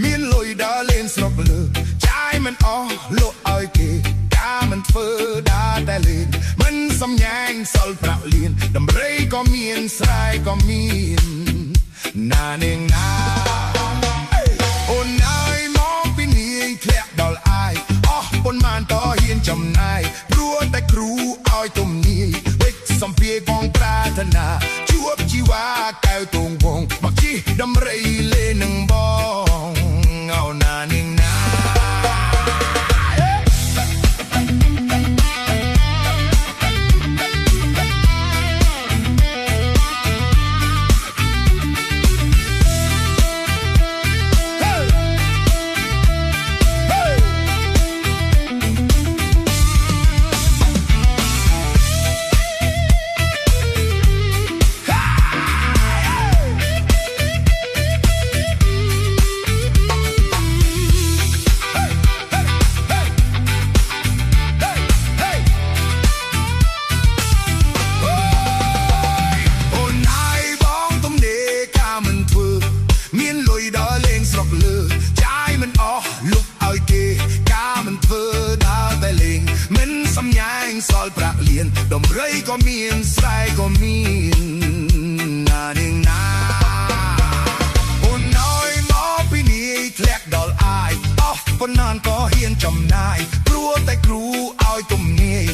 មានលុយដើរលេងស្រុកលើចាយមិនអស់លក់ឲ្យគេការមិនធ្វើដើរតែលេងមិនសំញាញ់សល់ប្រាក់លៀនដំរីក៏មានស្រែក៏មានណានាងណាអូនអើយមកពីនាងធ្លាក់ដល់អាយអស់ប៉ុន្មានតហ៊ានចំណាយព្រោះតែគ្រូឲ្យទំនាយវិច្ចសំភារបងប្រាថ្នាជួបជីវ៉ាកែវទងវងមកជីដំរីលេនឹងបងអូនណានាងណាសល់ប្រាក់លៀនដំរីក៏មានស្រែក៏មានណានាងណាអូនអើយមកពីនាយធ្លាក់ដល់អាយអស់ប៉ុណ្ណាក៏ហ៊ានចំណាយព្រោះតែគ្រូឲ្យទំនាយ